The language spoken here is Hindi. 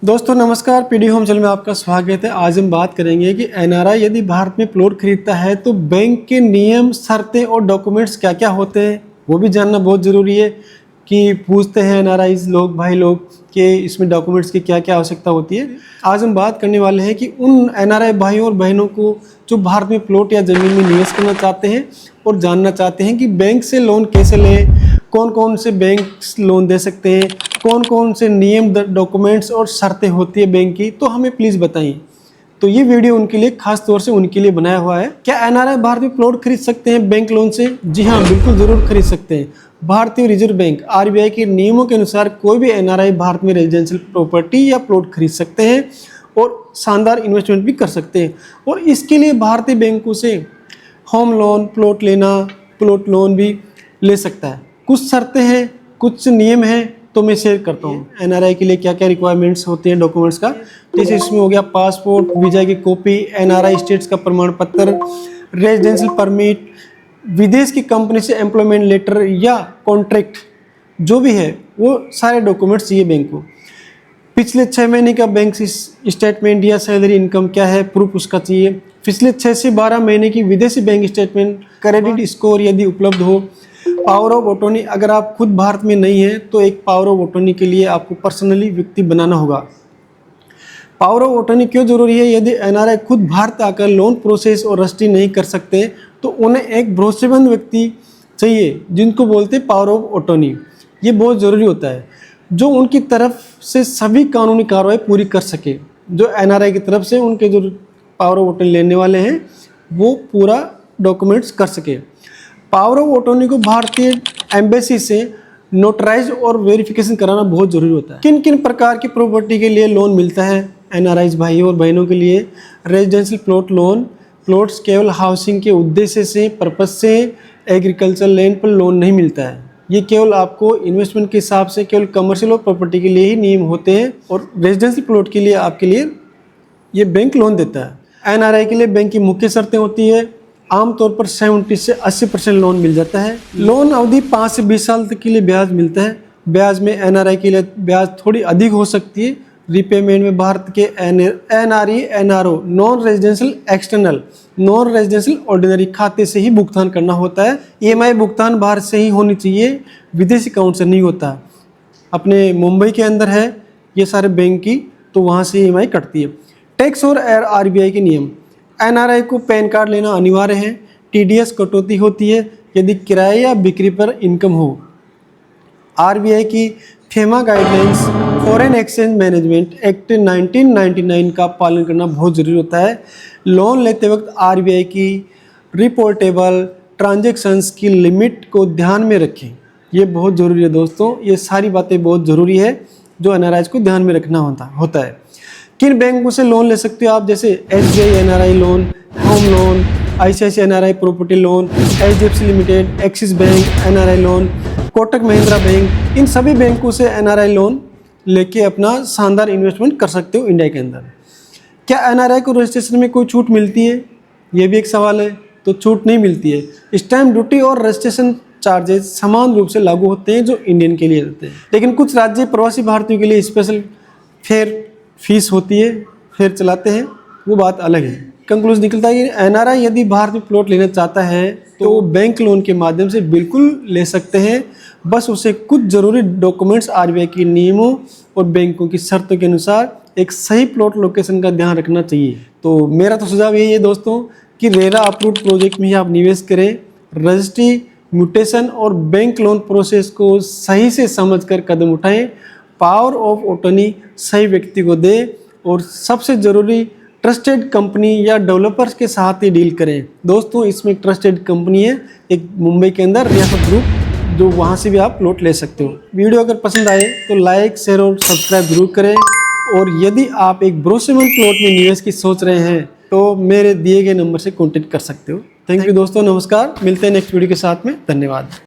दोस्तों नमस्कार, पीडी होम चैनल में आपका स्वागत है। आज हम बात करेंगे कि एनआरआई यदि भारत में प्लॉट खरीदता है तो बैंक के नियम, शर्तें और डॉक्यूमेंट्स क्या क्या होते हैं वो भी जानना बहुत ज़रूरी है। कि पूछते हैं एनआरआई लोग, भाई लोग, कि इसमें डॉक्यूमेंट्स की क्या क्या आवश्यकता होती है। आज हम बात करने वाले हैं कि उन एनआरआई भाइयों और बहनों को जो भारत में प्लॉट या ज़मीन में निवेश करना चाहते हैं और जानना चाहते हैं कि बैंक से लोन कैसे लें, कौन कौन से बैंक लोन दे सकते हैं, कौन कौन से नियम, डॉक्यूमेंट्स और शर्तें होती है बैंक की, तो हमें प्लीज़ बताइए। तो ये वीडियो उनके लिए, खास तौर से उनके लिए बनाया हुआ है। क्या एनआरआई भारत में प्लॉट खरीद सकते हैं बैंक लोन से? जी हाँ, बिल्कुल ज़रूर खरीद सकते हैं। भारतीय रिजर्व बैंक आरबीआई के नियमों के अनुसार कोई भी एनआरआई भारत में रेजिडेंशियल प्रॉपर्टी या प्लॉट खरीद सकते हैं और शानदार इन्वेस्टमेंट भी कर सकते हैं। और इसके लिए भारतीय बैंकों से होम लोन, प्लॉट लोन भी ले सकता है। कुछ शर्तें हैं, कुछ नियम हैं, तो मैं शेयर करता हूँ। एनआरआई के लिए क्या क्या रिक्वायरमेंट्स होते हैं डॉक्यूमेंट्स का, जैसे इसमें हो गया पासपोर्ट, वीजा की कॉपी, एनआरआई स्टेट्स का प्रमाण पत्र, रेजिडेंशियल परमिट, विदेश की कंपनी से एम्प्लॉयमेंट लेटर या कॉन्ट्रैक्ट जो भी है वो सारे डॉक्यूमेंट्स चाहिए बैंक को। पिछले 6 महीने का बैंक स्टेटमेंट या सैलरी इनकम क्या है, प्रूफ उसका चाहिए। पिछले 6 से 12 महीने की विदेशी बैंक स्टेटमेंट, क्रेडिट स्कोर यदि उपलब्ध हो। पावर ऑफ अटॉर्नी, अगर आप खुद भारत में नहीं हैं तो एक पावर ऑफ अटॉर्नी के लिए आपको पर्सनली व्यक्ति बनाना होगा। पावर ऑफ अटॉर्नी क्यों जरूरी है? यदि एनआरआई खुद भारत आकर लोन प्रोसेस और रजिस्ट्री नहीं कर सकते तो उन्हें एक भरोसेमंद व्यक्ति चाहिए, जिनको बोलते हैं पावर ऑफ अटॉर्नी। ये बहुत ज़रूरी होता है, जो उनकी तरफ से सभी कानूनी कार्रवाई पूरी कर सके। जो एनआरआई की तरफ से उनके जो पावर ऑफ अटॉर्नी लेने वाले हैं वो पूरा डॉक्यूमेंट्स कर सके। पावर ऑफ अटॉर्नी को भारतीय एम्बेसी से नोटराइज और वेरिफिकेशन कराना बहुत ज़रूरी होता है। किन किन प्रकार की प्रॉपर्टी के लिए लोन मिलता है एनआरआई भाई और बहनों के लिए? रेजिडेंशियल प्लॉट लोन, प्लॉट्स केवल हाउसिंग के उद्देश्य से, पर्पज से, एग्रीकल्चर लैंड पर लोन नहीं मिलता है। ये केवल आपको इन्वेस्टमेंट के हिसाब से केवल कमर्शियल और प्रॉपर्टी के लिए ही नियम होते हैं। और रेजिडेंशियल प्लॉट के लिए आपके लिए ये बैंक लोन देता है। एनआरआई के लिए बैंक की मुख्य शर्तें होती है, आमतौर पर 70 से 80% लोन मिल जाता है। लोन अवधि 5 से 20 साल तक के लिए ब्याज मिलता है। ब्याज में एनआरआई के लिए ब्याज थोड़ी अधिक हो सकती है। रिपेमेंट में भारत के NRE, NRO, non residential external, non residential ordinary खाते से ही भुगतान करना होता है। ईएमआई भुगतान भारत से ही होनी चाहिए, विदेशी अकाउंट से नहीं होता। अपने मुंबई के अंदर है ये सारे बैंक की, तो वहाँ से ईएमआई कटती है। टैक्स और आरबीआई के नियम, एनआरआई को पैन कार्ड लेना अनिवार्य है। टीडीएस कटौती होती है यदि किराए या बिक्री पर इनकम हो। आरबीआई की FEMA guidelines, foreign exchange management act 1999 का पालन करना बहुत ज़रूरी होता है। लोन लेते वक्त आरबीआई की रिपोर्टेबल ट्रांजैक्शंस की लिमिट को ध्यान में रखें। ये बहुत ज़रूरी है दोस्तों, ये सारी बातें बहुत ज़रूरी है जो एनआरआई को ध्यान में रखना होता है। किन बैंकों से लोन ले सकते हो आप? जैसे SBI NRI loan, home loan, ICICI NRI property loan, HDFC limited, Axis bank NRI loan, Kotak Mahindra bank, इन सभी बैंकों से एनआरआई लोन लेके अपना शानदार इन्वेस्टमेंट कर सकते हो इंडिया के अंदर। क्या एनआरआई को रजिस्ट्रेशन में कोई छूट मिलती है? ये भी एक सवाल है। तो छूट नहीं मिलती है। स्टैम्प ड्यूटी और रजिस्ट्रेशन चार्जेस समान रूप से लागू होते हैं जो इंडियन के लिए होते हैं, लेकिन कुछ राज्य प्रवासी भारतीयों के लिए स्पेशल फीस होती है, फिर चलाते हैं, वो बात अलग है। कंक्लूजन निकलता है कि एनआरआई यदि भारत में प्लॉट लेना चाहता है तो बैंक लोन के माध्यम से बिल्कुल ले सकते हैं। बस उसे कुछ ज़रूरी डॉक्यूमेंट्स, आरबीआई के नियमों और बैंकों की शर्तों के अनुसार एक सही प्लॉट लोकेशन का ध्यान रखना चाहिए। तो मेरा तो सुझाव यही है दोस्तों कि रेरा अप्रूव्ड प्रोजेक्ट में ही आप निवेश करें। रजिस्ट्री, म्यूटेशन और बैंक लोन प्रोसेस को सही से समझकर कदम उठाएं। पावर ऑफ अटॉर्नी सही व्यक्ति को दे और सबसे ज़रूरी ट्रस्टेड कंपनी या डेवलपर्स के साथ ही डील करें। दोस्तों इसमें एक ट्रस्टेड कंपनी है एक मुंबई के अंदर, रियासत ग्रुप, जो वहाँ से भी आप प्लॉट ले सकते हो। वीडियो अगर पसंद आए तो लाइक, शेयर और सब्सक्राइब जरूर करें। और यदि आप एक भरोसेमंद प्लॉट में निवेश की सोच रहे हैं तो मेरे दिए गए नंबर से कॉन्टेक्ट कर सकते हो। थैंक यू दोस्तों, नमस्कार। मिलते हैं नेक्स्ट वीडियो के साथ में। धन्यवाद।